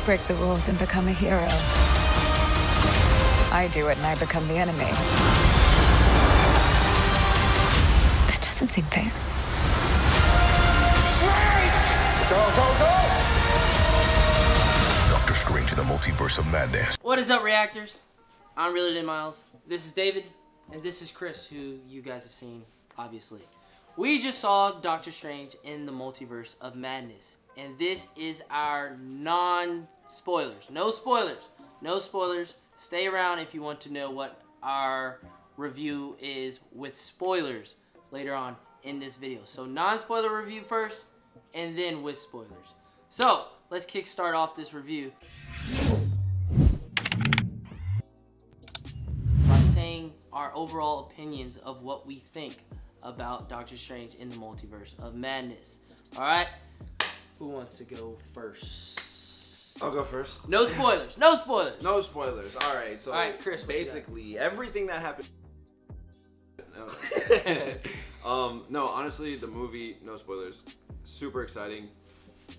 break the rules and become a hero. I do it and I become the enemy. This doesn't seem fair. Go, go, go! Doctor Strange in the Multiverse of Madness. What is up, reactors? I'm Realer Than Miles. This is David, and this is Chris, who you guys have seen, obviously. We just saw Doctor Strange in the Multiverse of Madness, and this is our non-spoilers. No spoilers. No spoilers. Stay around if you want to know what our review is with spoilers later on in this video. So non-spoiler review first, and then with spoilers. So let's kickstart off this review by saying our overall opinions of what we think about Doctor Strange in the Multiverse of Madness. Alright? Who wants to go first? I'll go first. No spoilers. No spoilers. No spoilers. All right. So Chris, what basically everything that happened. No, honestly, the movie, no spoilers, super exciting,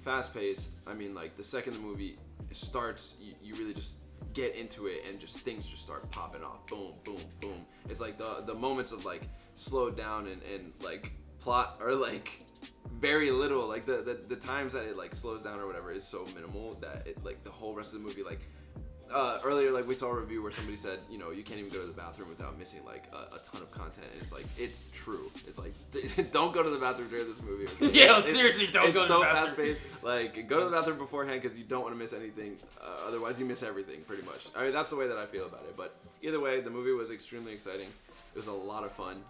fast paced. I mean, like the second the movie starts, you really just get into it and just things just start popping off. Boom, boom, boom. It's like the moments of like slowed down and like plot or like very little, like the times that it like slows down or whatever is so minimal that it like the whole rest of the movie, like earlier, like we saw a review where somebody said, you know, you can't even go to the bathroom without missing like a ton of content, and it's like, it's true. It's like, don't go to the bathroom during this movie. Yeah, seriously, don't go to the bathroom. It's so fast paced. Like, go to the bathroom beforehand because you don't want to miss anything. Otherwise, you miss everything pretty much. I mean, that's the way that I feel about it. But either way, the movie was extremely exciting. It was a lot of fun.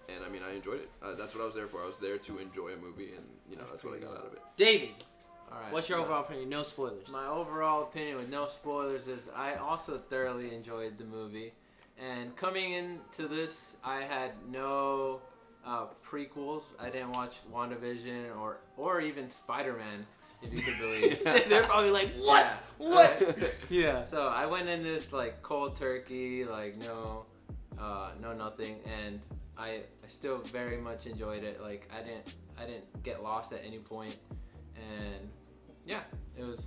And I mean, I enjoyed it. That's what I was there for. I was there to enjoy a movie, and you know, that's what I got out of it. David, all right, what's your overall opinion? No spoilers. My overall opinion with no spoilers is I also thoroughly enjoyed the movie. And coming into this, I had no prequels. I didn't watch WandaVision or even Spider-Man, if you could believe. They're probably like, what? Yeah. What? Yeah. So I went in this like cold turkey, like no nothing, and I still very much enjoyed it. Like I didn't get lost at any point, and yeah, it was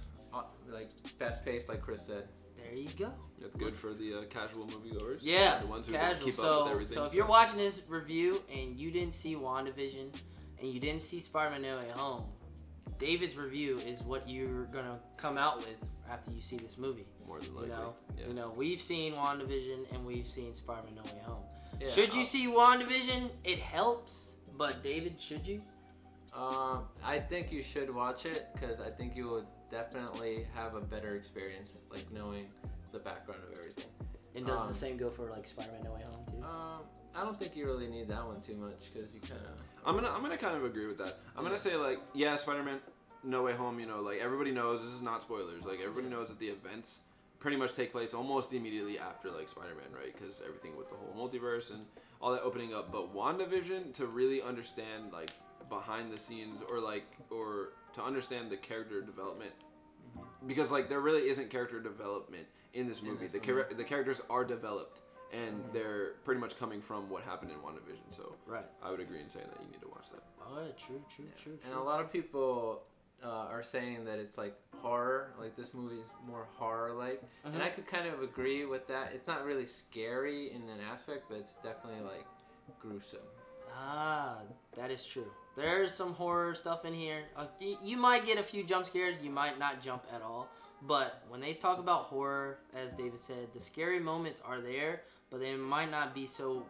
like fast paced, like Chris said. There you go. That's good for the casual moviegoers. Yeah, the ones who casual. don't keep up with everything. So if you're watching this review and you didn't see WandaVision and you didn't see Spider-Man No Way Home, David's review is what you're gonna come out with after you see this movie. More than likely. You know, we've seen WandaVision and we've seen Spider-Man No Way Home. Yeah, should you see WandaVision? It helps, but David, should you? I think you should watch it because I think you will definitely have a better experience, like knowing the background of everything. And does the same go for like Spider-Man No Way Home too? I don't think you really need that one too much because you kind of. I'm gonna kind of agree with that. I'm gonna say like, yeah, Spider-Man No Way Home. You know, like everybody knows this is not spoilers. Like everybody knows that the events pretty much take place almost immediately after like Spider-Man, right? Because everything with the whole multiverse and all that opening up. But WandaVision, to really understand like behind the scenes or to understand the character development, because like there really isn't character development in this movie. The characters are developed and they're pretty much coming from what happened in WandaVision. So right, I would agree in saying that you need to watch that. Oh, true. And a lot of people are saying that it's like horror, like this movie is more horror-like, and I could kind of agree with that. It's not really scary in an aspect, but it's definitely like gruesome. Ah, that is true. There's some horror stuff in here. You might get a few jump scares. You might not jump at all. But when they talk about horror, as David said, the scary moments are there, but they might not be so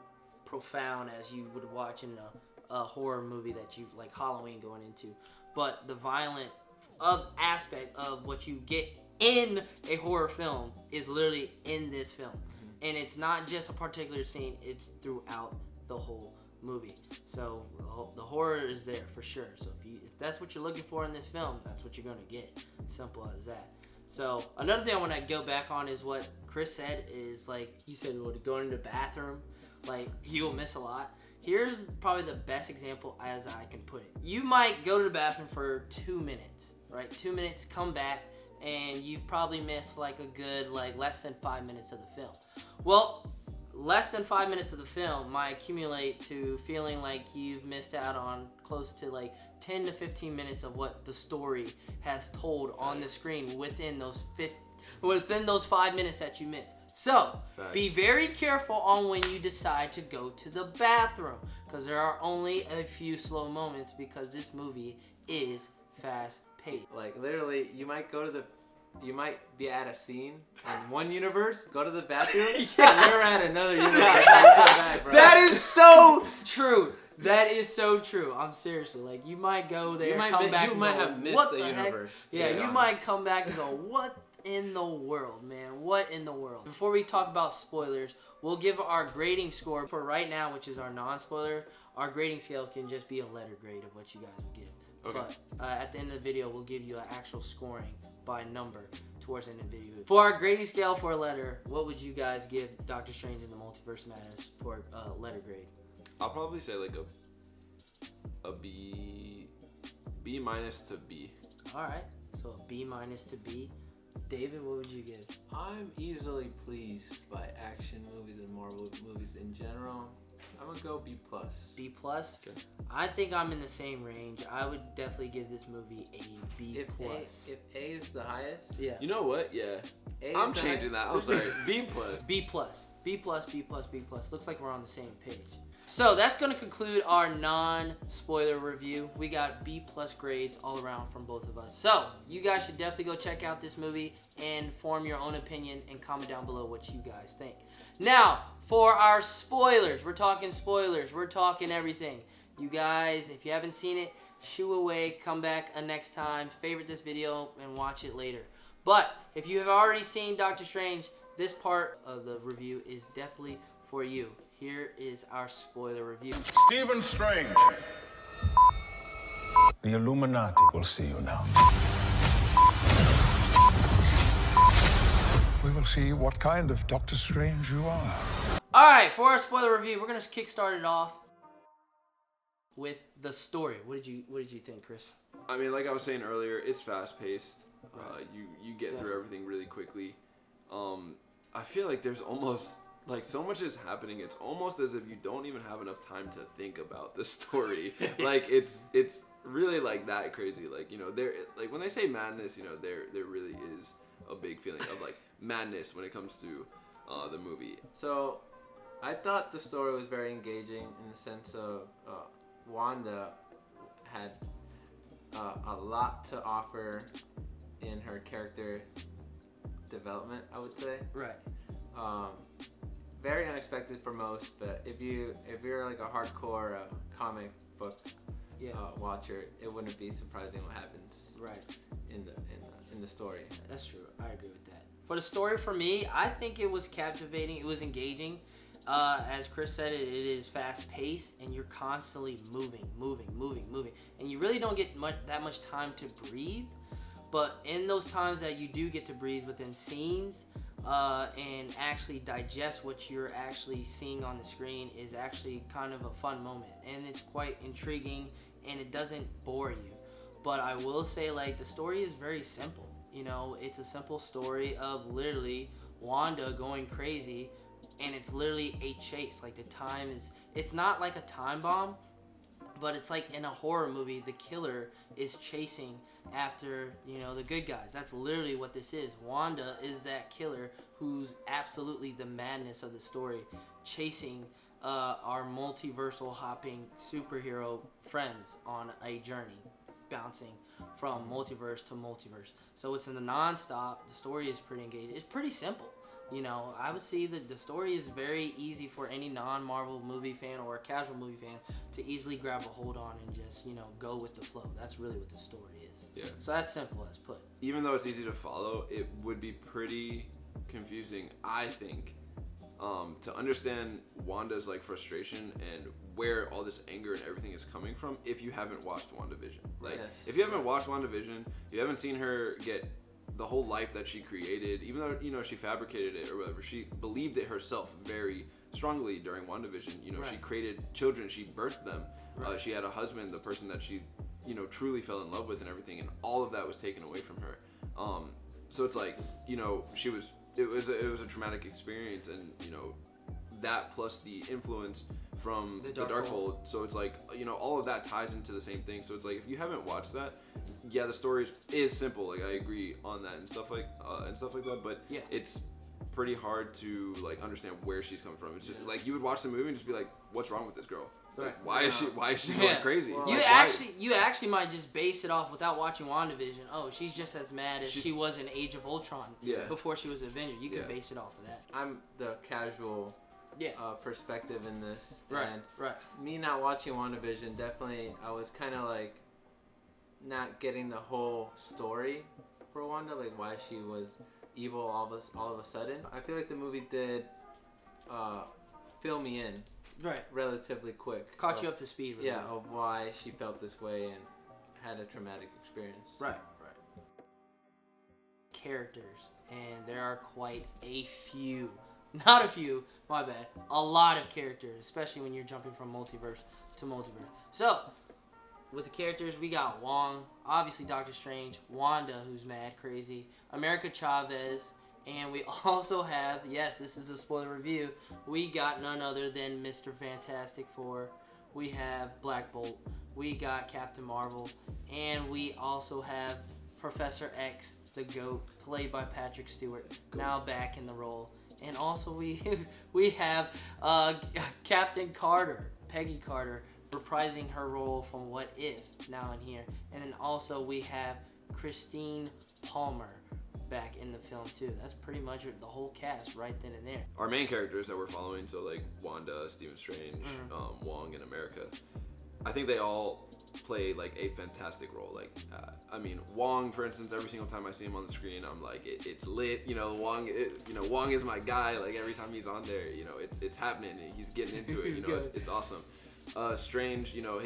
profound as you would watch in a horror movie that you like Halloween going into. But the violent aspect of what you get in a horror film is literally in this film. And it's not just a particular scene, it's throughout the whole movie. So the horror is there for sure. So if that's what you're looking for in this film, that's what you're going to get. Simple as that. So another thing I want to go back on is what Chris said is like, you said going to the bathroom, like you'll miss a lot. Here's probably the best example as I can put it. You might go to the bathroom for 2 minutes, right? 2 minutes, come back, and you've probably missed like a good, like less than 5 minutes of the film. Well, less than 5 minutes of the film might accumulate to feeling like you've missed out on close to like 10 to 15 minutes of what the story has told on the screen within those 5 minutes that you missed. So, be very careful on when you decide to go to the bathroom, because there are only a few slow moments because this movie is fast paced. Like literally, you might be at a scene in one universe, go to the bathroom, and you're at another universe. Back, bro. That is so true. That is so true. I'm seriously, like, you might go there, come back, and might go, have missed what the the heck? universe. Yeah, you might come back and go, what in the world, man? What in the world? Before we talk about spoilers, we'll give our grading score for right now, which is our non-spoiler. Our grading scale can just be a letter grade of what you guys would give. Okay. But at the end of the video, we'll give you an actual scoring by number towards the end of the video. For our grading scale for a letter, what would you guys give Doctor Strange in the Multiverse of Madness for letter grade? I'll probably say like a B minus to B. All right, so a B minus to B. David, what would you give? I'm easily pleased by action movies and Marvel movies in general. I'm gonna go B+. B plus. Okay. I think I'm in the same range. I would definitely give this movie a B plus. If A is the highest, Yeah. You know what? Yeah. A I'm is the changing that. I'm sorry. B plus. B plus. B plus. B plus. B plus. Looks like we're on the same page. So that's going to conclude our non-spoiler review. We got B plus grades all around from both of us. So you guys should definitely go check out this movie and form your own opinion and comment down below what you guys think. Now, for our spoilers, we're talking spoilers. We're talking everything. You guys, if you haven't seen it, shoo away, come back next time, favorite this video, and watch it later. But if you have already seen Doctor Strange, this part of the review is definitely for you. Here is our spoiler review. Stephen Strange. The Illuminati will see you now. We will see what kind of Doctor Strange you are. Alright, for our spoiler review, we're going to kickstart it off with the story. What did you think, Chris? I mean, like I was saying earlier, it's fast paced. Right. You get through everything really quickly. I feel like there's almost like so much is happening. It's almost as if you don't even have enough time to think about the story. Like it's really like that crazy. Like, you know, there, like when they say madness, you know, there really is a big feeling of like madness when it comes to the movie. So I thought the story was very engaging in the sense of Wanda had a lot to offer in her character development, I would say. Right. Very unexpected for most, but if you're like a hardcore comic book watcher, it wouldn't be surprising what happens Right. in the story. That's true. I agree with that. For the story, for me, I think it was captivating. It was engaging. As Chris said, it is fast paced, and you're constantly moving, and you really don't get that much time to breathe. But in those times that you do get to breathe within scenes, and actually digest what you're actually seeing on the screen is actually kind of a fun moment, and it's quite intriguing, and it doesn't bore you. But I will say, like, the story is very simple. You know, it's a simple story of literally Wanda going crazy, and it's literally a chase. Like, the time is, it's not like a time bomb, but it's like in a horror movie, the killer is chasing after, you know, the good guys. That's literally what this is. Wanda is that killer who's absolutely the madness of the story, chasing our multiversal hopping superhero friends on a journey, bouncing from multiverse to multiverse. So it's in the non-stop. The story is pretty engaging. It's pretty simple. You know, I would say that the story is very easy for any non-Marvel movie fan or a casual movie fan to easily grab a hold on and just, you know, go with the flow. That's really what the story is. Yeah. So that's simple as put. Even though it's easy to follow, it would be pretty confusing, I think, to understand Wanda's like frustration and where all this anger and everything is coming from if you haven't watched WandaVision. Like, Yes. if you haven't watched WandaVision, you haven't seen her get the whole life that she created, even though, you know, she fabricated it or whatever, she believed it herself very strongly during WandaVision. You know, Right. she created children, she birthed them. Right. She had a husband, the person that she, you know, truly fell in love with and everything, and all of that was taken away from her. So it's like, you know, it was a traumatic experience, and, you know, that plus the influence from the Darkhold. So it's like, you know, all of that ties into the same thing. So it's like, if you haven't watched that, yeah, the story is simple. Like, I agree on that and stuff like that. But yeah, it's pretty hard to like understand where she's coming from. It's just, like, you would watch the movie and just be like, what's wrong with this girl? Like, why is she going crazy? Well, you actually might just base it off without watching WandaVision. Oh, she's just as mad as she was in Age of Ultron before she was an Avenger. You could base it off of that. I'm the casual perspective in this. Right, and right. Me not watching WandaVision, definitely, I was kind of like not getting the whole story for Wanda, like why she was evil all of a sudden. I feel like the movie did fill me in relatively quick. Caught you up to speed. Really. Yeah, of why she felt this way and had a traumatic experience. Right. Characters, and there are quite a few. Not a few, my bad. A lot of characters, especially when you're jumping from multiverse to multiverse. So, with the characters, we got Wong, obviously Doctor Strange, Wanda, who's mad crazy, America Chavez, and we also have, yes, this is a spoiler review, we got none other than Mr. Fantastic Four, we have Black Bolt, we got Captain Marvel, and we also have Professor X, the GOAT, played by Patrick Stewart, now back in the role. And also we have Captain Carter, Peggy Carter, reprising her role from What If, now in here. And then also we have Christine Palmer back in the film too. That's pretty much the whole cast right then and there. Our main characters that we're following, so like Wanda, Stephen Strange, Wong, and America, I think they all play like a fantastic role. Like, I mean, Wong, for instance, every single time I see him on the screen, I'm like, it's lit. You know, Wong is my guy. Like, every time he's on there, you know, it's happening. And he's getting into it. You know, it's awesome. Strange, you know,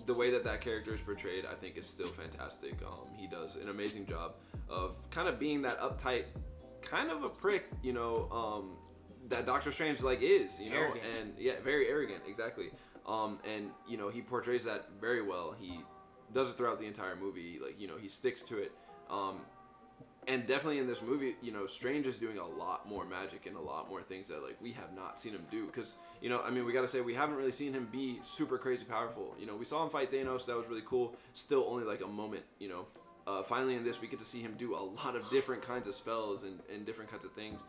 the way that character is portrayed, I think is still fantastic. He does an amazing job of kind of being that uptight, kind of a prick, you know, that Doctor Strange like is, you know, arrogant. And yeah, very arrogant, exactly. And you know, he portrays that very well. He does it throughout the entire movie. Like, you know, he sticks to it. And definitely in this movie, you know, Strange is doing a lot more magic and a lot more things that like we have not seen him do. Because, you know, I mean, we gotta say, we haven't really seen him be super crazy powerful. You know, we saw him fight Thanos, that was really cool. Still only like a moment, you know. Finally in this, we get to see him do a lot of different kinds of spells and different kinds of things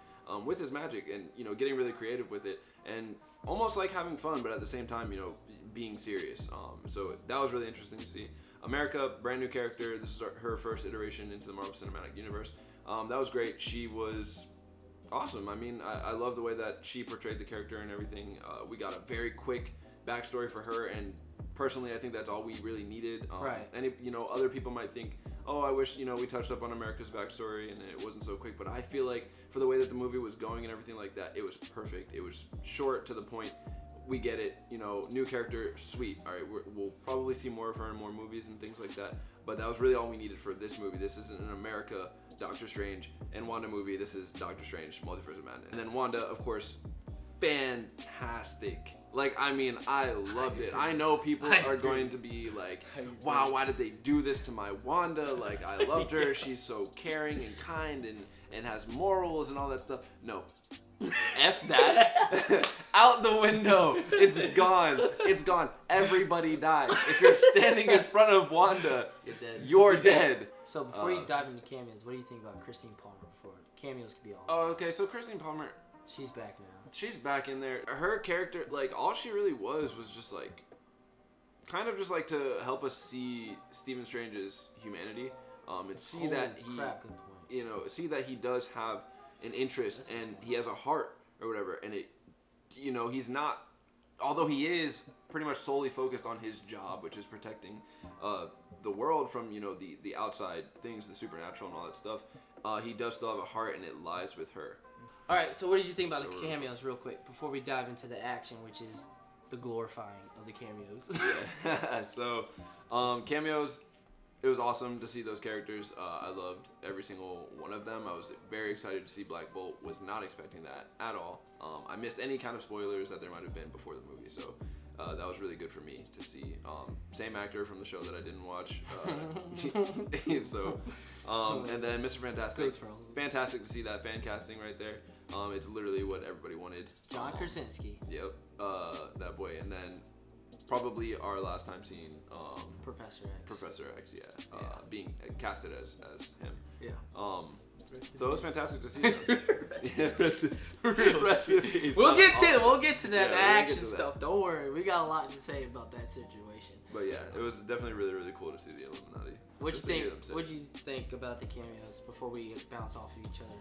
with his magic, and, you know, getting really creative with it, and almost like having fun, but at the same time, you know, being serious. So that was really interesting to see. America, brand new character. This is her first iteration into the Marvel Cinematic Universe. That was great. She was awesome. I mean, I love the way that she portrayed the character and everything. We got a very quick backstory for her, and personally, I think that's all we really needed. And you know, other people might think, oh, I wish, you know, we touched up on America's backstory and it wasn't so quick. But I feel like for the way that the movie was going and everything like that, it was perfect. It was short, to the point. We get it, you know, new character, sweet. All right, we'll probably see more of her in more movies and things like that. But that was really all we needed for this movie. This isn't an America, Doctor Strange, and Wanda movie. This is Doctor Strange, Multiverse of Madness. And then Wanda, of course, fantastic. Like, I mean, I loved it. I know people are going to be like, wow, why did they do this to my Wanda? Like, I loved her. She's so caring and kind and has morals and all that stuff. No. F that. Out the window. It's gone. It's gone. Everybody dies. If you're standing in front of Wanda, you're dead. So before you dive into cameos, what do you think about Christine Palmer? Before cameos could be all. Oh, okay. So Christine Palmer, she's back now. She's back in there. Her character, like, all she really was just like, kind of just like to help us see Stephen Strange's humanity, and see that he, good point. You know, see that he does have an interest and he has a heart or whatever, and it, you know, he's not, although he is pretty much solely focused on his job, which is protecting the world from, you know, the outside things, the supernatural and all that stuff, he does still have a heart, and it lies with her. All right, so what did you think about the cameos, real quick, before we dive into the action, which is the glorifying of the cameos? Yeah. So, cameos, it was awesome to see those characters. I loved every single one of them. I was very excited to see Black Bolt. Was not expecting that at all. I missed any kind of spoilers that there might have been before the movie, so that was really good for me to see. Same actor from the show that I didn't watch. So, and then Mr. Fantastic. Fantastic to see that fan casting right there. It's literally what everybody wanted. John Krasinski. Yep, that boy. And then probably our last time seeing Professor X. Professor X, being casted as him. Yeah. So it was fantastic to see him. We'll get to that Yeah, action to that. stuff. Don't worry, we got a lot to say about that situation. But yeah, it was definitely really, really cool to see the Illuminati. What'd Just you to hear think? them say What'd you think about the cameos before we bounce off of each other?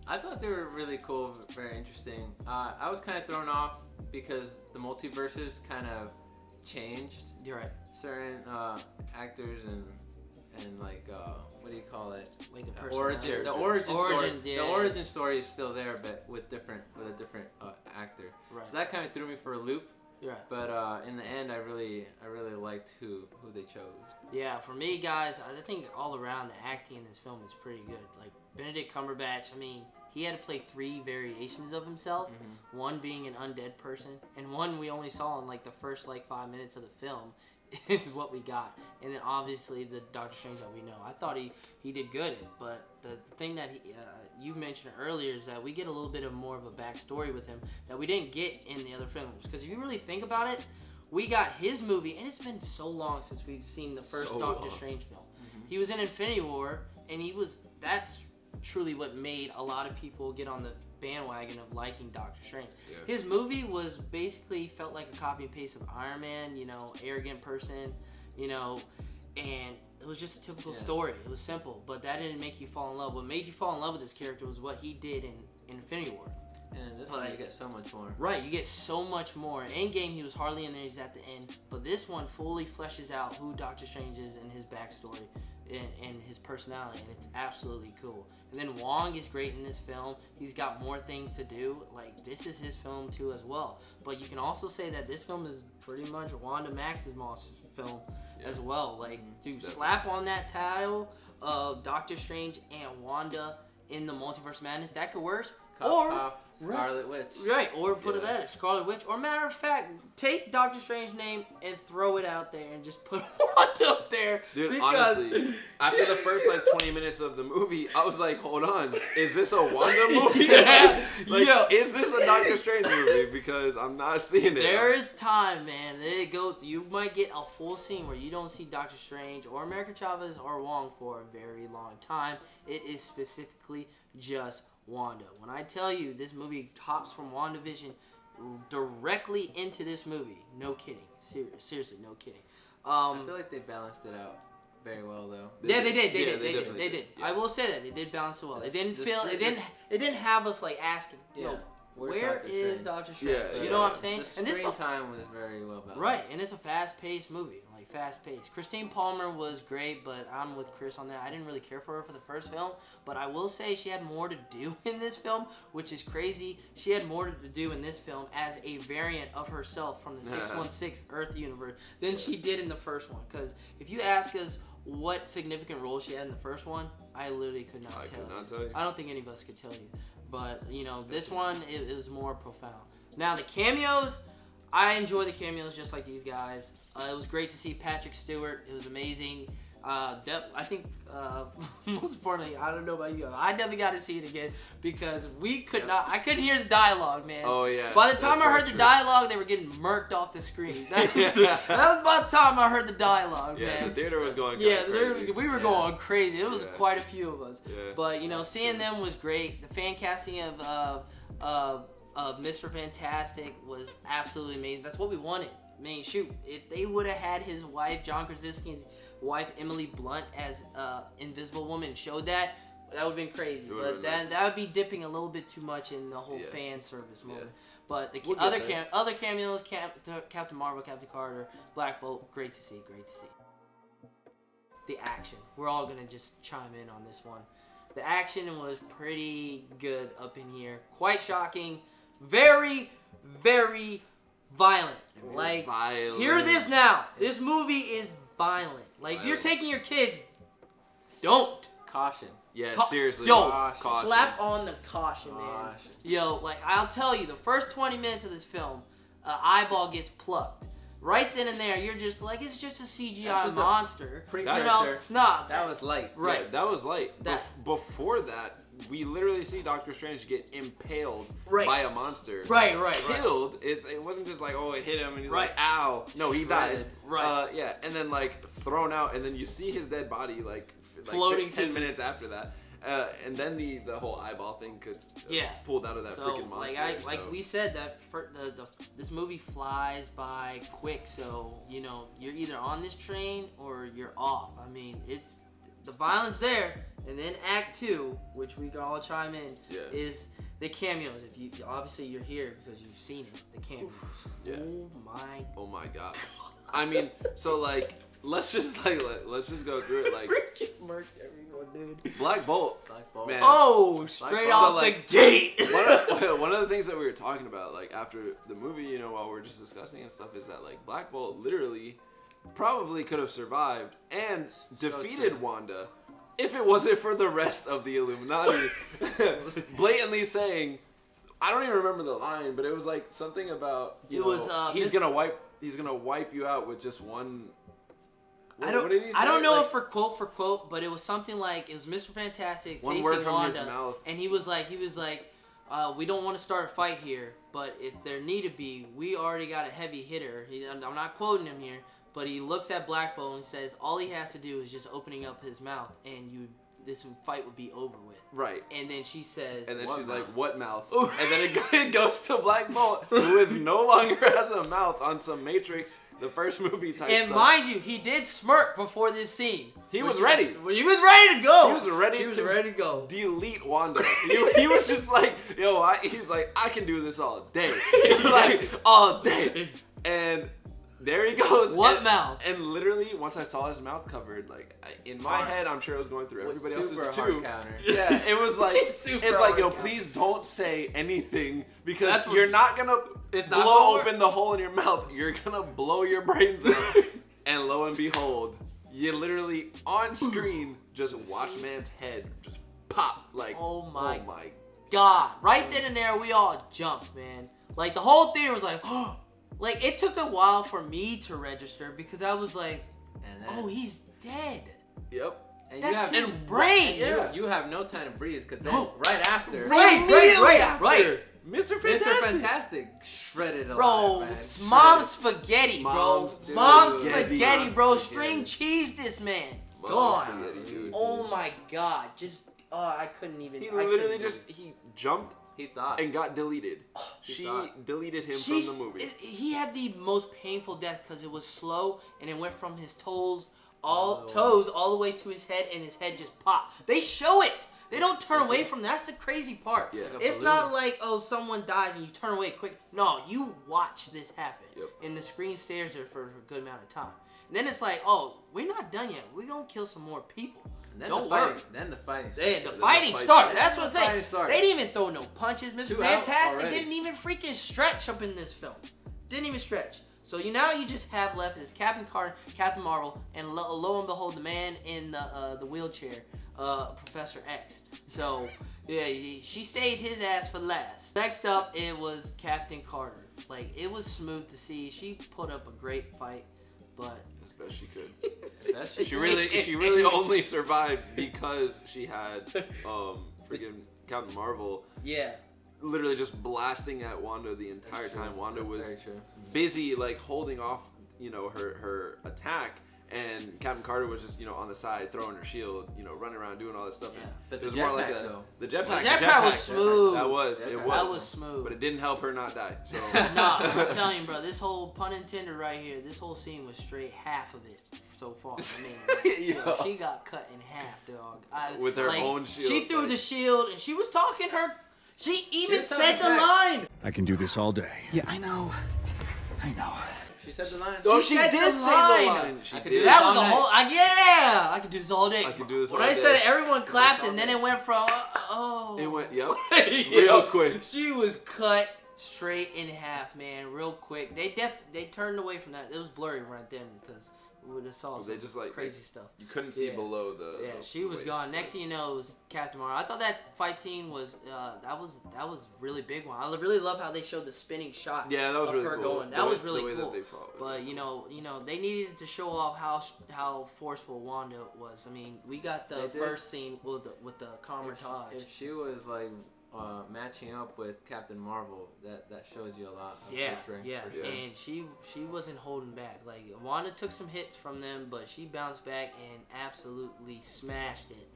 I thought they were really cool, very interesting. I was kind of thrown off because the multiverses kind of changed You're right. certain actors and like what do you call it? Like the Origin. The Origin, story. yeah. The origin story is still there, but with a different actor. Right. So that kind of threw me for a loop. You're right. But in the end, I really liked who they chose. Yeah, for me, guys, I think all around the acting in this film is pretty good. Like Benedict Cumberbatch, I mean, he had to play 3 variations of himself. Mm-hmm. One being an undead person, and one we only saw in like the first 5 minutes of the film. Is what we got, and then obviously the Doctor Strange that we know. I thought he did good, but the thing that you mentioned earlier is that we get a little bit of more of a backstory with him that we didn't get in the other films. Because if you really think about it, we got his movie, and it's been so long since we've seen the first Doctor Strange film. Mm-hmm. He was in Infinity War, and that's truly what made a lot of people get on the bandwagon of liking Doctor Strange. Yeah. His movie was basically felt like a copy and paste of Iron Man, arrogant person, and it was just a typical story. It was simple, but that didn't make you fall in love. What made you fall in love with this character was what he did in Infinity War. And in this one, you get so much more. Right, you get so much more. In Endgame, he was hardly in there. He's at the end. But this one fully fleshes out who Doctor Strange is and his backstory and his personality, and it's absolutely cool. And then Wong is great in this film. He's got more things to do. Like, this is his film, too, as well. But you can also say that this film is pretty much Wanda Maximoff's film as well. Like, dude, slap on that title of Doctor Strange and Wanda in the Multiverse Madness. That could work. Scarlet Witch. Right, or put it at Scarlet Witch. Or matter of fact, take Doctor Strange's name and throw it out there and just put Wanda up there. Dude, because honestly, after the first 20 minutes of the movie, I was like, hold on, is this a Wanda movie? Is this a Doctor Strange movie? Because I'm not seeing it. There is time, man. You might get a full scene where you don't see Doctor Strange or America Chavez or Wong for a very long time. It is specifically just Wanda. When I tell you this movie hops from WandaVision directly into this movie, no kidding. Seriously, no kidding. I feel like they balanced it out very well, though. They did. Yeah. I will say that they did balance it well. It didn't It didn't have us asking, where is Doctor Strange? Yeah, you know what I'm saying? The screen time was very well balanced. Right, and it's a fast-paced movie. Fast-paced. Christine Palmer was great, but I'm with Chris on that. I didn't really care for her for the first film, but I will say she had more to do in this film, which is crazy. She had more to do in this film as a variant of herself from the 616 Earth universe than she did in the first one. Because if you ask us what significant role she had in the first one, I literally could not tell you. I don't think any of us could tell you. But, this one, it was more profound. Now, the cameos, I enjoy the cameos just like these guys. It was great to see Patrick Stewart. It was amazing. I think, most importantly, I don't know about you, I definitely got to see it again because I couldn't hear the dialogue, man. Oh, yeah. By the time I heard the dialogue, they were getting murked off the screen. That was about the time I heard the dialogue, man. Yeah, the theater was going crazy. We were going crazy. It was quite a few of us. Yeah. But, seeing them was great. The fan casting of Mr. Fantastic was absolutely amazing. That's what we wanted. I mean, shoot, if they would have had his wife, John Krasinski's wife, Emily Blunt, as Invisible Woman, showed that would have been crazy. But that would be dipping a little bit too much in the whole fan service moment. Yeah. But the other cameos, Captain Marvel, Captain Carter, Black Bolt, great to see. The action. We're all going to just chime in on this one. The action was pretty good up in here. Quite shocking. Very, very violent. Hear this now. This movie is violent. If you're taking your kids, don't. Caution. Yeah, seriously. Caution. Slap on the caution, man. I'll tell you, the first 20 minutes of this film, eyeball gets plucked. Right then and there, you're just like, it's just a CGI monster. That was light. Right. Yeah, that was light. Before that, we literally see Doctor Strange get impaled Right. by a monster. Right. Killed. It wasn't just like, oh, it hit him and he's Right. like, ow. No, he died. Right. Yeah, and then like thrown out, and then you see his dead body like Floating 10 to- minutes after that. And then the whole eyeball thing gets pulled out of that So freaking monster. like we said, that this movie flies by quick. So you know you're either on this train or you're off. I mean, it's the violence there, and then Act 2, which we can all chime in, is the cameos. If you obviously you're here because you've seen it, the cameos. Yeah. Oh my God. I mean, so like let's just go through it. Like murked everyone, dude. Black Bolt. Man. Oh, straight off the gate. One of the things that we were talking about, like after the movie, you know, while we are just discussing and stuff, is that like Black Bolt literally probably could have survived and defeated Wanda if it wasn't for the rest of the Illuminati blatantly saying, I don't even remember the line, but it was like something about he's gonna wipe you out with just one. I don't did he say? I don't know Like, if for quote, but it was something like it was Mr. Fantastic one facing word from Wanda, his mouth. and he was like, we don't want to start a fight here, but if there need to be, we already got a heavy hitter. I'm not quoting him here, but he looks at Black Bolt and says all he has to do is just opening up his mouth, and this fight would be over with. Right. And then she says, and then what she's mouth? like, what mouth? And then it goes to Black Bolt, who is no longer has a mouth on some Matrix, the first movie type And stuff. mind you, he did smirk before this scene. He was ready. He was ready to go. He was ready to go. delete Wanda. He was just like, he's like, I can do this all day. Like, all day. And there he goes. What mouth? And literally, once I saw his mouth covered, like, in my head, I'm sure it was going through everybody else's Super too. hard counter. Yeah, it was like, Super it's like, yo, hard please don't say anything because That's what- you're not gonna It's not blow gonna open the hole in your mouth. You're gonna blow your brains out. And lo and behold, you literally on screen just watch man's head just pop. Like, Oh my God. Right then and there, we all jumped, man. Like, the whole theater was like, oh. Like, it took a while for me to register because I was like, And then, oh, he's dead. Yep. and That's you have his brain. You have no time to breathe because then right after, Right. Mr. Mr. Fantastic. Fantastic shredded alive, Bro, man. mom spaghetti, bro. Mom's Mom spaghetti. spaghetti, bro. Mom's String spaghetti. cheese this man. Mom's Gone. spaghetti, dude. Oh my God. Just, I couldn't even. He I couldn't literally even- just, he jumped He thought. and got deleted. He She thought. deleted him She's- from the movie. He had the most painful death because it was slow and it went from his toes all the way to his head, and his head just popped. They show it. They don't turn away from that. That's the crazy part. Yeah. It's not like, oh, someone dies and you turn away quick. No, you watch this happen. Yep. And the screen stares there for a good amount of time. And then it's like, oh, we're not done yet. We're going to kill some more people. And then Don't the fighting, worry. Then the fighting. The the fighting fight started. started. That's what I'm The fighting saying. started. They didn't even throw no punches. Mr. 2 out Fantastic already. didn't even freaking stretch up in this film. Didn't even stretch. So now you just have left is Captain Carter, Captain Marvel, and lo and behold, the man in the wheelchair, Professor X. So yeah, she saved his ass for last. Next up, it was Captain Carter. Like, it was smooth to see. She put up a great fight, but As best she could. That's She really only survived because she had freaking Captain Marvel yeah. literally just blasting at Wanda the entire time. Wanda was very true. busy like holding off, her attack, and Captain Carter was just, on the side throwing her shield, running around doing all this stuff. Yeah. And But it the was more like jetpack, though. the jetpack. The jetpack was smooth. That was Jetpack. it. That was smooth. But it didn't help her not die. So Nah, I'm telling you, bro, this whole pun intended right here, this whole scene was straight half of it so far. I mean, Yo. she got cut in half, dog. With her own shield, She threw like- the shield, and she was talking her. She even She said the said line. I can do this all day. Yeah, I know. She said the line. Oh, She she said did the say line. the line. She I could did. do That all was a night. whole. I could do this all day. I could do this When all I day. said it, everyone clapped, all and then day. it went from oh. It went real quick. She was cut straight in half, man, real quick. They turned away from that. It was blurry right then because we would have saw some crazy stuff. You couldn't see below the. Yeah, she was gone. Next thing you know, it was Captain Marvel. I thought that fight scene was that was really big one. I really love how they showed the spinning shot. Yeah, that was really her cool. Going. That was really cool. That they fought but you know, they needed to show off how forceful Wanda was. I mean, we got the first scene with the Camartage. If she was like matching up with Captain Marvel, that shows you a lot of her strength. Yeah, and she wasn't holding back. Like Wanda took some hits from them, but she bounced back and absolutely smashed it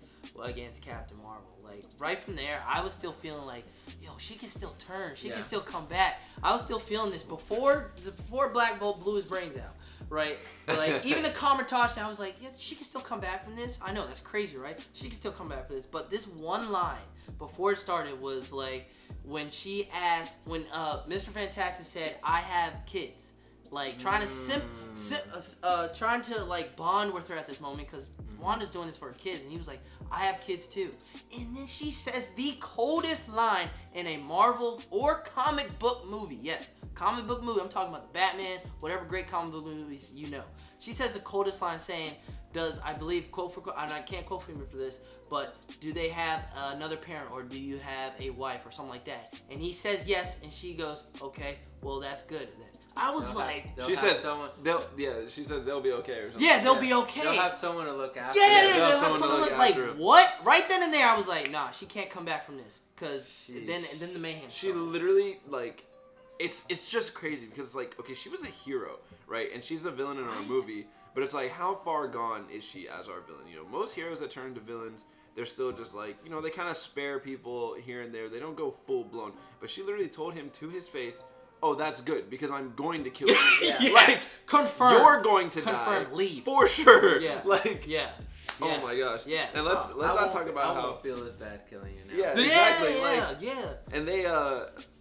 against Captain Marvel. Like right from there, I was still feeling like, yo, she can still turn, she can still come back. I was still feeling this before Black Bolt blew his brains out. Right, but like even the Camartage, I was like, yeah, she can still come back from this. I know that's crazy, right? She can still come back from this. But this one line before it started was like when she asked, when Mr. Fantastic said, "I have kids," like trying to trying to like bond with her at this moment because Wanda's doing this for her kids, and he was like, "I have kids too," and then she says the coldest line in a Marvel or comic book movie. Yes. Comic book movie, I'm talking about the Batman, whatever great comic book movies you know. She says the coldest line saying, I believe, quote for quote, and I can't quote for me for this, but do they have another parent or do you have a wife or something like that? And he says yes, and she goes, okay, well that's good then. I was she says they'll be okay or something. Yeah, they'll be okay. They'll have someone to look after. Yeah, they'll have someone to look after. Like, what? Right then and there, I was like, nah, she can't come back from this. Because then the mayhem She started. literally, like, it's just crazy because, like, okay, she was a hero, right? And she's the villain in our movie. But it's like, how far gone is she as our villain? You know, most heroes that turn to villains, they're still just like, you know, they kind of spare people here and there. They don't go full blown. But she literally told him to his face, oh, that's good because I'm going to kill you. Yeah. Like, confirm. You're going to die. Confirm. Leave. For sure. Yeah. Like, yeah. Oh my gosh. Yeah. And let's not talk about I how won't feel as bad killing you now. Yeah, exactly. Yeah. And they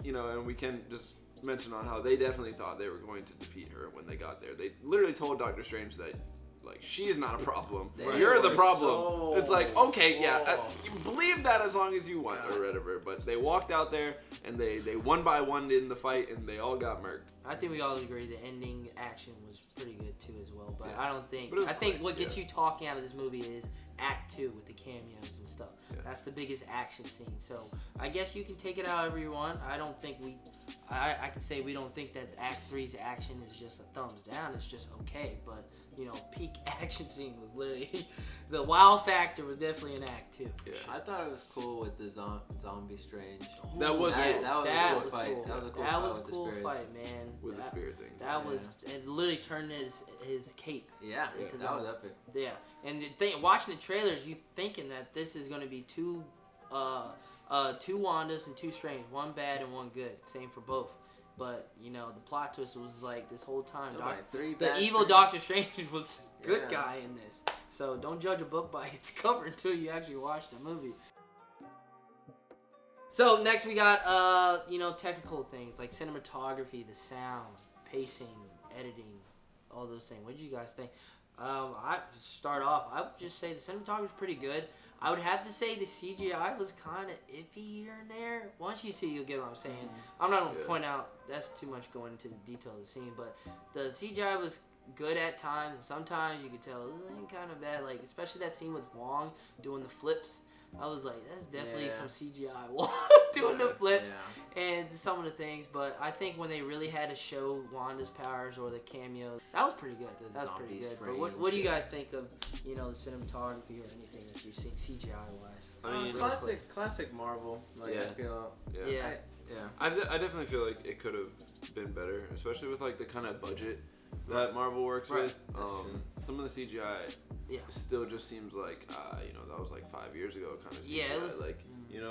you know, and we can just mention on how they definitely thought they were going to defeat her when they got there. They literally told Doctor Strange that, like, she's not a problem. You're the problem. It's like, okay, you believe that as long as you want or whatever. But they walked out there and they one by one in the fight and they all got murked. I think we all agree the ending action was pretty good too as well. But I don't think. But I think what gets you talking out of this movie is Act 2 with the cameos and stuff. Yeah. That's the biggest action scene. So I guess you can take it however you want. I don't think I can say we don't think that Act 3's action is just a thumbs down. It's just okay. But you know, peak action scene was literally the wow factor was definitely in Act 2. Yeah. I thought it was cool with the zombie Strange. That was cool. That was a cool fight. That was a cool fight, man. With the spirit things. That was it. Literally turned his cape. Yeah, into that was epic. Yeah, and watching the trailers, you thinking that this is going to be two Wandas and two Strange, one bad and one good. Same for both. But you know, the plot twist was like this whole time. The evil Doctor Strange was good guy in this. So don't judge a book by its cover until you actually watch the movie. So next we got technical things like cinematography, the sound, pacing, editing, all those things. What did you guys think? I would just say the cinematography is pretty good. I would have to say the CGI was kind of iffy here and there. Once you see, you'll get what I'm saying. I'm not going to point out, that's too much going into the detail of the scene, but the CGI was good at times, and sometimes you could tell it was kind of bad, like especially that scene with Wong doing the flips. I was like, that's definitely some CGI Wong doing the flips and some of the things, but I think when they really had to show Wanda's powers or the cameos, that was pretty good. That was pretty good. But what do you guys think of, the cinematography or anything that you've seen CGI wise? I mean, classic Marvel. Like, I feel. I definitely feel like it could have been better, especially with like the kind of budget that Marvel works with. Some of the CGI still just seems like that was like 5 years ago kind of CGI. Yeah, it was like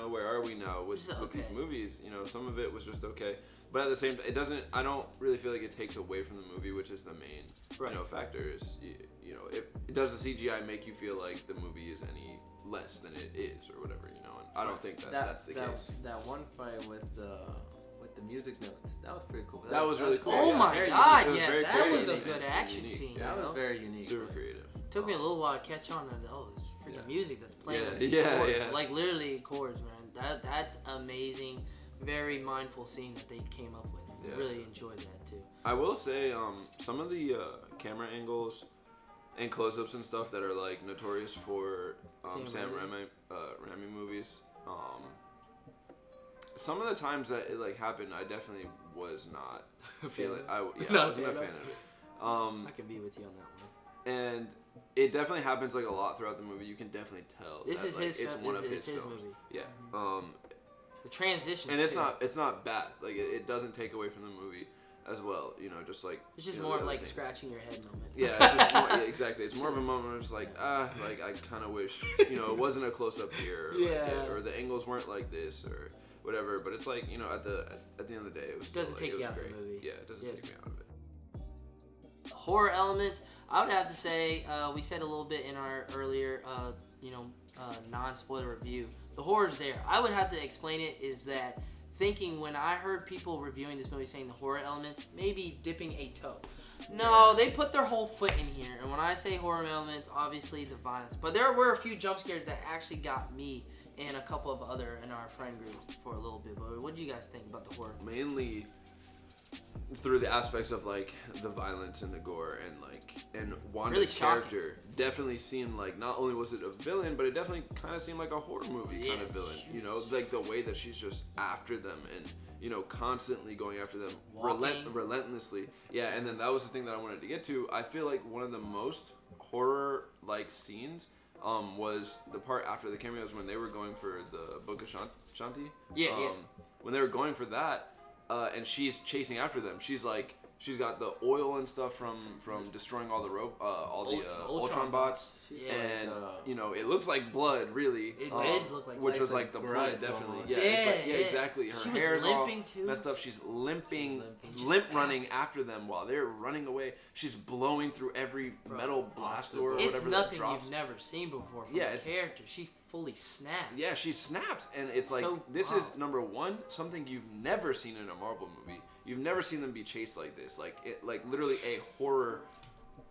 where are we now with these movies? Some of it was just okay, but at the same time, it doesn't. I don't really feel like it takes away from the movie, which is the main factor. Is does the CGI make you feel like the movie is any less than it is or whatever? And I don't think that's the case. That one fight with the music notes, that was pretty cool. That was really cool. Oh my god, that was a good action scene. That was very unique. Super creative. Took me a little while to catch on to this freaking music that's playing with these chords. Like literally chords, man. That's amazing. very mindful scene that they came up with. Yeah. I really enjoyed that too. I will say, some of the camera angles and close-ups and stuff that are like notorious for Sam Raimi movies. Some of the times that it like happened, I definitely was not feeling. I wasn't a fan of it. I can be with you on that one. And it definitely happens like a lot throughout the movie. You can definitely tell. This is his. It's one of his his films. movie. Yeah. The transitions. And it's too. it's not bad. Like it doesn't take away from the movie as well. You know, just like It's just you know, more the of other like things. scratching your head moment. Yeah, it's just more, yeah, exactly. It's more of a moment where it's like I kind of wish it wasn't a close up here, or, like this, or the angles weren't like this, or whatever. But it's like at the end of the day, it was Doesn't still, take you out great. of the movie. Yeah, it doesn't take me out of it. Horror elements, I would have to say, we said a little bit in our earlier, non-spoiler review. The horror's there. I would have to explain it is that thinking when I heard people reviewing this movie saying the horror elements, maybe dipping a toe. No, they put their whole foot in here. And when I say horror elements, obviously the violence. But there were a few jump scares that actually got me and a couple of other in our friend group for a little bit. But what do you guys think about the horror? Mainly through the aspects of like the violence and the gore and Wanda's Really shocking. character definitely seemed like not only was it a villain, but it definitely kind of seemed like a horror movie kind of villain. Like the way that she's just after them and constantly going after them relentlessly. Yeah, and then that was the thing that I wanted to get to. I feel like one of the most horror like scenes was the part after the cameos when they were going for the Book of Shanti. Yeah. When they were going for that. And she's chasing after them. She's got the oil and stuff from destroying all the Ultron bots, and it looks like blood, really. It did look like which blood. was like the point, definitely. Almost. Yeah, exactly. Her She was hair's limping, all too. messed up. She's limping, just running after them while they're running away. She's blowing through every metal blast door or It's whatever nothing that drops. you've never seen before from Yeah, the it's- character. She fully snaps. Yeah, she snaps, and it's like So this wow. is number one, something you've never seen in a Marvel movie. You've never seen them be chased like this, like literally a horror,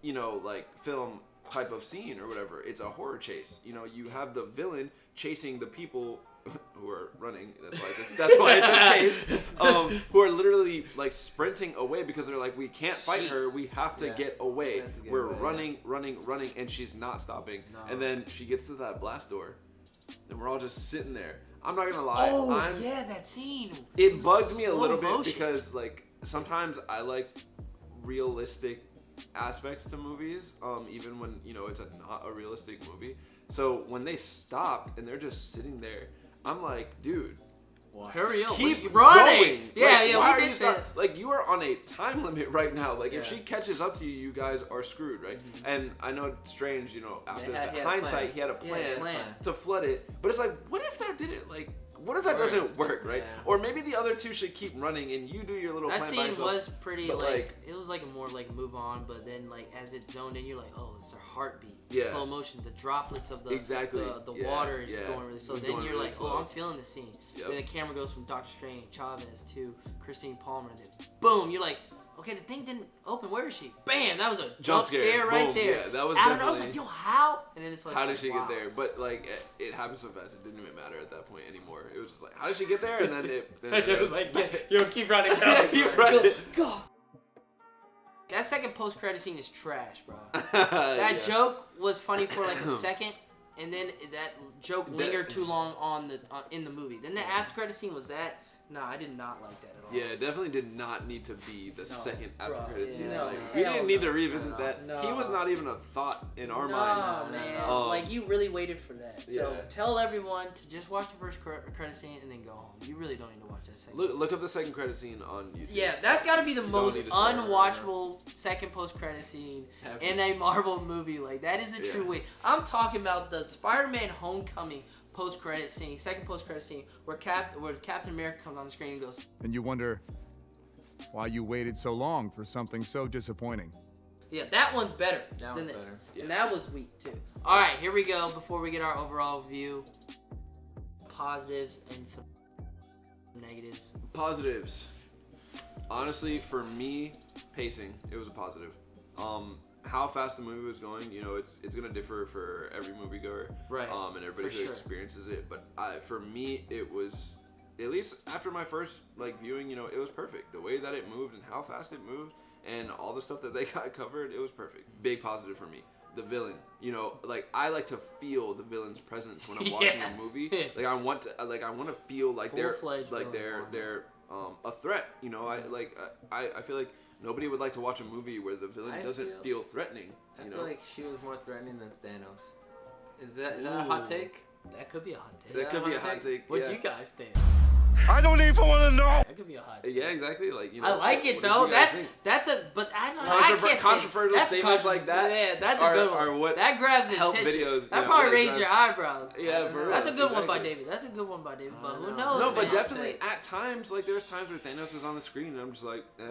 like film type of scene or whatever. It's a horror chase. You have the villain chasing the people who are running. That's why it's a chase. Who are literally like sprinting away because they're like, we can't fight her. We have to get away. We're running, and she's not stopping. No. And then she gets to that blast door, and we're all just sitting there. I'm not gonna lie. Yeah, that scene. It bugged me a Slow little bit motion. because like sometimes I like realistic aspects to movies, even when it's not a realistic movie. So when they stopped and they're just sitting there, I'm like, dude, Hurry up! keep running. going. Yeah, why are we you did say stop- Like you are on a time limit right now. Like if she catches up to you, you guys are screwed, right? Mm-hmm. And I know it's strange, after He had a hindsight, plan. he had a Yeah, plan plan. to flood it. But it's like, what if that didn't what if that doesn't work, right? Yeah. Or maybe the other two should keep running and you do your little That plan by scene yourself. was pretty But, it was like a more like move on, but then like as it zoned in, you're like, oh, it's her heartbeat. Yeah. Slow motion, the droplets of the Exactly. the Yeah, water is yeah. going really slow. It's Then going you're really like, slow. oh, I'm feeling the scene. Yep. Then the camera goes from Doctor Strange, Chavez to Christine Palmer, and then boom, you're like, okay, the thing didn't open. Where is she? Bam! That was a jump scare right Boom. there. Yeah, that was I don't know. I was definitely- like, yo, how? And then it's like, How did she wow. get there? But it happened so fast, it didn't even matter at that point anymore. It was just like, how did she get there? And then It was like, yo, keep running. you're right. Go. That second post-credit scene is trash, bro. That That joke was funny for like a second, and then that joke lingered too long in the movie. Then the after-credit scene was that. No, I did not like that at all. Yeah, it definitely did not need to be the second after bro, credit scene. no, We hell didn't need no. to revisit that. No. He was not even a thought in our No, mind. man. Um, Like, you really waited for that. So Yeah. tell everyone to just watch the first credit scene and then go home. You really don't need to watch that second. Look up the second credit scene on YouTube. Yeah, that's got to be the don't most need to spoil it. unwatchable second post-credit scene in a Marvel movie. Like, that is a true way. I'm talking about the Spider-Man Homecoming post-credit scene, second post-credit scene, where Captain America comes on the screen and goes, And you wonder why you waited so long for something so disappointing. yeah, that one's better That than one's this. better. Yeah. And that was weak, too. All right, here we go. Before we get our overall view, positives and some negatives. Positives. Honestly, for me, pacing, it was a positive. How fast the movie was going, it's gonna differ for every moviegoer, Right. and everybody For who sure. experiences it. But for me, it was at least after my first like viewing, you know, it was perfect. The way that it moved and how fast it moved and all the stuff that they got covered, it was perfect. Big positive for me. The villain, you know, like I like to feel the villain's presence when I'm watching a movie. Like I want to feel like they're a threat. You know, I feel like nobody would like to watch a movie where the villain doesn't feel threatening. I feel like she was more threatening than Thanos. Is that a hot take? That could be a hot take. That could be a hot take. What do you guys think? I don't even want to know. That could be a hot take. Yeah, exactly. Like, you know, I like it though. That's a but I don't know. I can't controversial say statements like that. Yeah, that's a good one. Are what that grabs help attention. videos. That probably raised your eyebrows. Yeah, for real. That's a good one by Exactly. David. That's a good one by David. But who knows? No, but man? definitely at times, like there's times where Thanos was on the screen and I'm just like, eh.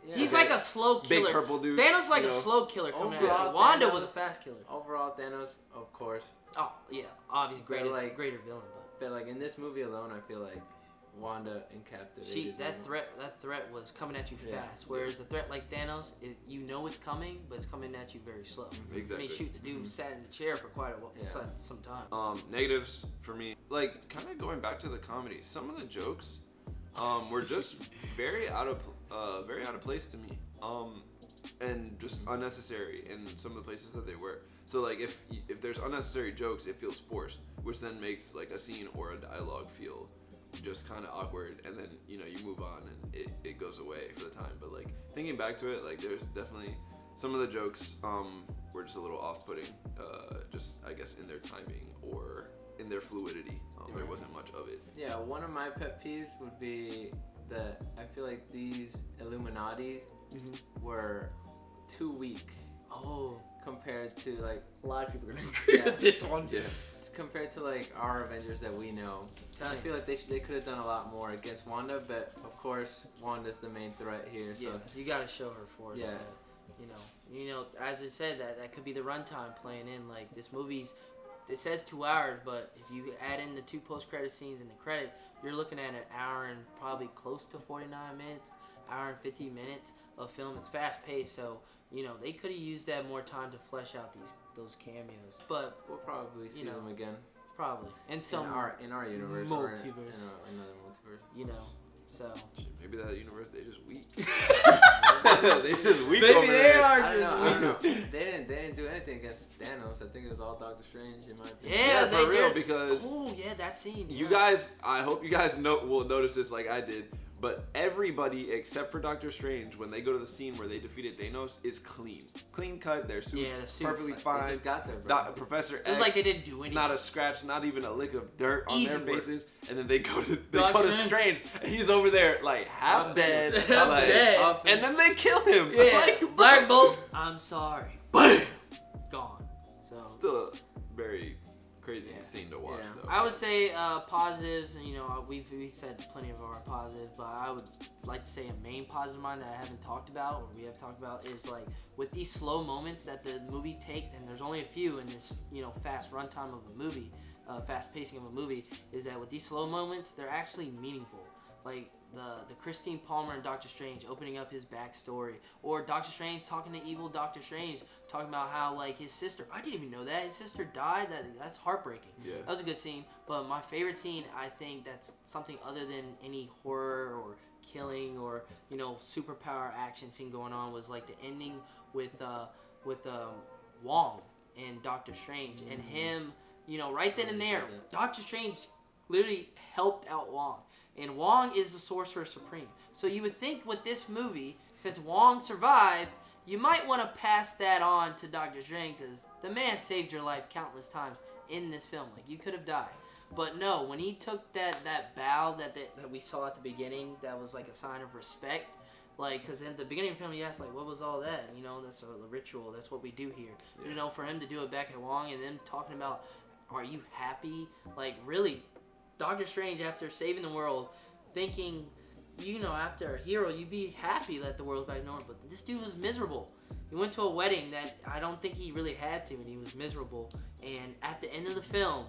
Yeah. He's like a slow killer. Big purple dude. Thanos like you a know. slow killer coming at you. Overall, Wanda Thanos- was a fast killer. Overall, Thanos, of course. Oh yeah, obviously But, like, greater villain, But like in this movie alone, I feel like Wanda encapsulated. that threat was coming at you Yeah. fast. Whereas a threat like Thanos is you know it's coming, but it's coming at you very slow. Exactly. I mean, shoot, the dude sat in the chair for quite a while, Yeah. some time. Negatives for me, like kind of going back to the comedy. Some of the jokes, were just very out of place to me. And just unnecessary in some of the places that they were. So like if there's unnecessary jokes, it feels forced, which then makes like a scene or a dialogue feel just kind of awkward, and then you know you move on and it goes away for the time. But like thinking back to it, like there's definitely some of the jokes were just a little off-putting, just I guess in their timing or in their fluidity. There wasn't much of it. Yeah, one of my pet peeves would be that I feel like these Illuminati were too weak. Oh, Compared to like a lot of people are gonna agree with this one. Yeah. it's compared to like our Avengers that we know. I feel like they could have done a lot more against Wanda, but of course Wanda's the main threat here. So Yeah, you gotta show her for it. Yeah. You know, as I said, that could be the runtime playing in. Like this movie's, it says 2 hours, but if you add in the 2 post-credit scenes and the credit, you're looking at an hour and probably close to 49 minutes, hour and 50 minutes of film. It's fast-paced, so you know they could have used that more time to flesh out those cameos. But we'll probably see them again probably in some in our universe, or multiverse. in another multiverse. You know, so Maybe that universe they just weak. They just weak maybe over they there. are I don't know. just. They didn't do anything against Thanos. I think it was all Doctor Strange in my opinion. Yeah, Yeah, they for real, did. because Oh yeah, that scene. You yeah. guys, I hope you guys will notice this like I did, but everybody except for Doctor Strange, when they go to the scene where they defeated Thanos, is clean cut. Their suits, Yeah, the suits. perfectly They fine. just got there, bro. Professor It was X, like they didn't do anything. not a scratch, not even a lick of dirt on Easy their work. faces, and then they go to Doctor Strange, and he's over there like half dead, Half like, dead. and then they kill him. Yeah, Like, bro. Black Bolt. I'm sorry. Bam, gone. So Still a very crazy scene to watch, Yeah. though. I would say positives, and you know we've said plenty of our positives, but I would like to say a main positive of mine that I haven't talked about, or we have talked about, is like with these slow moments that the movie takes, and there's only a few in this fast runtime of a movie, fast pacing of a movie, is that with these slow moments they're actually meaningful. Like the Christine Palmer and Doctor Strange opening up his backstory, or Doctor Strange talking to evil Doctor Strange, talking about how like his sister, I didn't even know that his sister died. That's heartbreaking. Yeah. That was a good scene. But my favorite scene, I think that's something other than any horror or killing or superpower action scene going on, was like the ending with Wong and Doctor Strange and him. Right then and there, Doctor Strange literally helped out Wong. And Wong is the Sorcerer Supreme. So you would think with this movie, since Wong survived, you might want to pass that on to Doctor Strange, because the man saved your life countless times in this film. Like, you could have died. But no, when he took that bow that we saw at the beginning, that was like a sign of respect. Like, because in the beginning of the film, he asked, like, what was all that? That's a ritual. That's what we do here. Yeah. For him to do it back at Wong, and then talking about, are you happy? Like, really, Doctor Strange, after saving the world, thinking, after a hero, you'd be happy that the world's back normal. But this dude was miserable. He went to a wedding that I don't think he really had to, and he was miserable. And at the end of the film,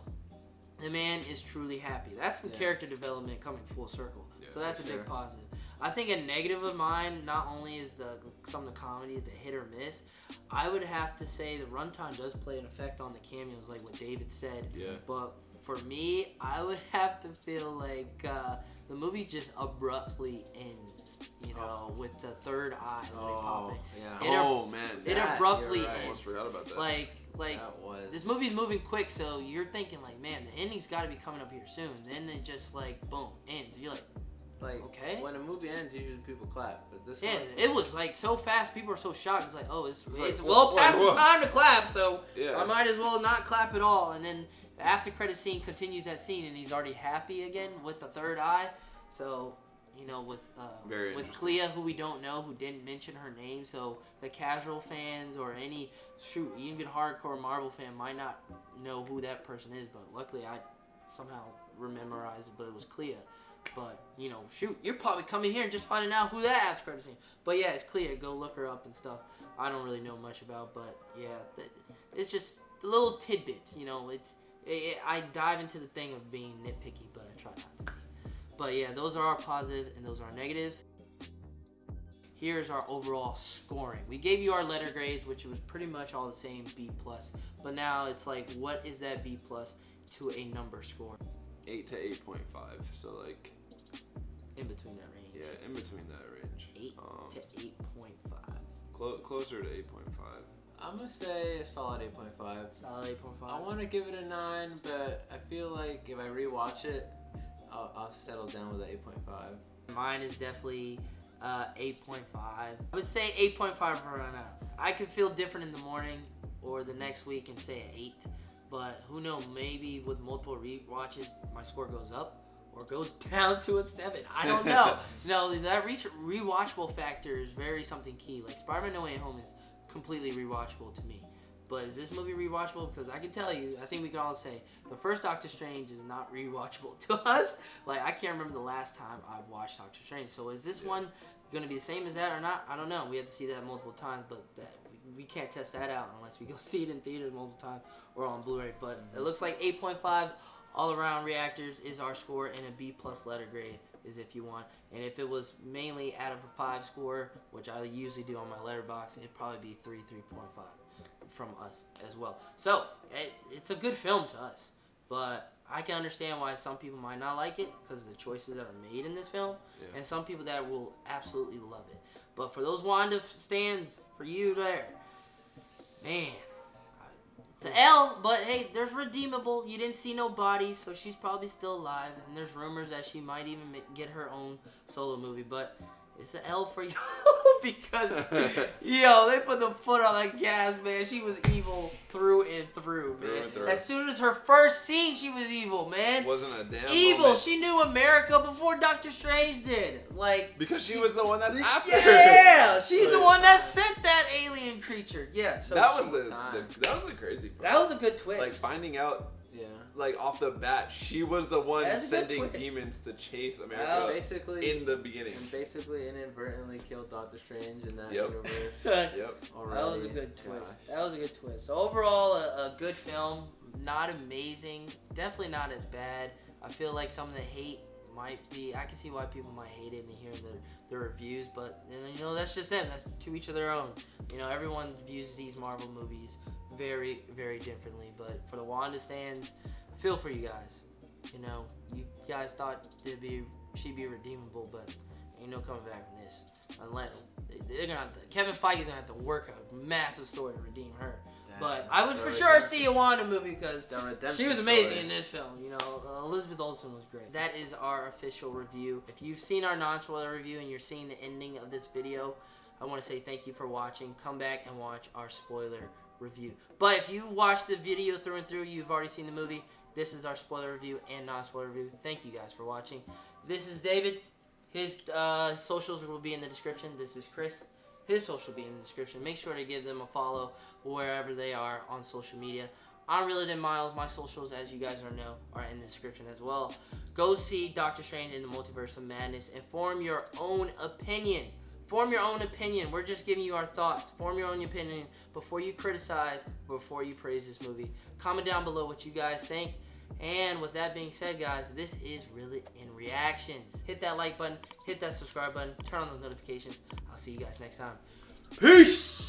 the man is truly happy. That's some character development coming full circle. Yeah, So that's a for big sure. positive. I think a negative of mine, not only is some of the comedy, it's a hit or miss. I would have to say the runtime does play an effect on the cameos, like what David said. Yeah. But for me, I would have to feel like the movie just abruptly ends. You know, with the third eye popping. Yeah. Man. It abruptly you're right. I ends. almost forgot about that. Like That was. this movie's moving quick, so you're thinking like, man, the ending's got to be coming up here soon. Then it just like boom ends. You're like, Like, okay. when a movie ends, usually people clap. But this yeah, one, it was like so fast. People are so shocked. It's like, oh, it's like, well whoa, past whoa. the time to clap, so Yeah. I might as well not clap at all. And then the after credit scene continues that scene, and he's already happy again with the third eye. So, you know, with Very with interesting. Clea, who we don't know, who didn't mention her name, so the casual fans or any even hardcore Marvel fan might not know who that person is. But luckily, I somehow memorized it, but it was Clea. But, you know, you're probably coming here and just finding out who that after credit scene. But yeah, it's Clea. Go look her up and stuff. I don't really know much about, but yeah, it's just the little tidbits. You know, I dive into the thing of being nitpicky, but I try not to be. But yeah, those are our positive and those are our negatives. Here's our overall scoring. We gave you our letter grades, which was pretty much all the same, B+. But now it's like, what is that B+ to a number score? 8 to 8.5. So like, In between that range. yeah, in between that range. 8 to 8.5. Closer to 8.5. I'm going to say a solid 8.5. Solid 8.5. I want to give it a 9, but I feel like if I rewatch it, I'll settle down with an 8.5. Mine is definitely 8.5. I would say 8.5 for right now. I could feel different in the morning or the next week and say an 8. But who knows, maybe with multiple rewatches, my score goes up or goes down to a 7. I don't know. No, that rewatchable factor is very something key. Like Spider-Man No Way Home is completely rewatchable to me. But is this movie rewatchable? Because I can tell you, I think we can all say, the first Doctor Strange is not rewatchable to us. Like, I can't remember the last time I've watched Doctor Strange. So is this one going to be the same as that or not? I don't know. We have to see that multiple times, but we can't test that out unless we go see it in theaters multiple times or on Blu-ray. But it looks like 8.5s all around reactors is our score, and a B+ letter grade is if you want. And if it was mainly out of a 5 score, which I usually do on my letterbox, it'd probably be 3.5 from us as well. So it's a good film to us, but I can understand why some people might not like it because of the choices that are made in this film, and some people that will absolutely love it. But for those Wanda stands, for you there, man, it's an L, but hey, there's redeemable. You didn't see no bodies, so she's probably still alive, and there's rumors that she might even get her own solo movie, but it's an L for you because, yo, they put the foot on the gas, man. She was evil through and through, man. As soon as her first scene, she was evil, man. Wasn't a damn evil. moment. She knew America before Doctor Strange did. Like, Because she was the one that's after. yeah, she's the one that sent that alien creature. Yeah, so That was Time. the crazy part. that was a good twist. Like finding out, Yeah. like off the bat, she was the one That's a good sending twist. demons to chase America Basically, in the beginning. and basically inadvertently killed Doctor Strange in that Yep. universe. Yep. Already. That was a good twist. Gosh. That was a good twist. So overall, a good film. Not amazing. Definitely not as bad. I feel like some of the hate might be. I can see why people might hate it and hear the reviews, but you know, that's just them. That's to each of their own. You know, everyone views these Marvel movies very, very differently. But for the Wanda stands, I feel for you guys. You know, you guys thought she'd be redeemable, but ain't no coming back from this. Unless they're gonna have to, Kevin Feige's gonna have to work a massive story to redeem her. But I would for sure see a Wanda movie because she was amazing in this film. You know, Elizabeth Olsen was great. That is our official review. If you've seen our non-spoiler review and you're seeing the ending of this video, I want to say thank you for watching. Come back and watch our spoiler review. But if you watched the video through and through, you've already seen the movie. This is our spoiler review and non-spoiler review. Thank you guys for watching. This is David. His socials will be in the description. This is Chris. His social will be in the description. Make sure to give them a follow wherever they are on social media. I'm Realer Than Miles. My socials, as you guys know, are in the description as well. Go see Doctor Strange in the Multiverse of Madness and form your own opinion. Form your own opinion. We're just giving you our thoughts. Form your own opinion before you criticize, before you praise this movie. Comment down below what you guys think. And with that being said, guys, this is Really in Reactions. Hit that like button, hit that subscribe button, turn on those notifications. I'll see you guys next time. Peace!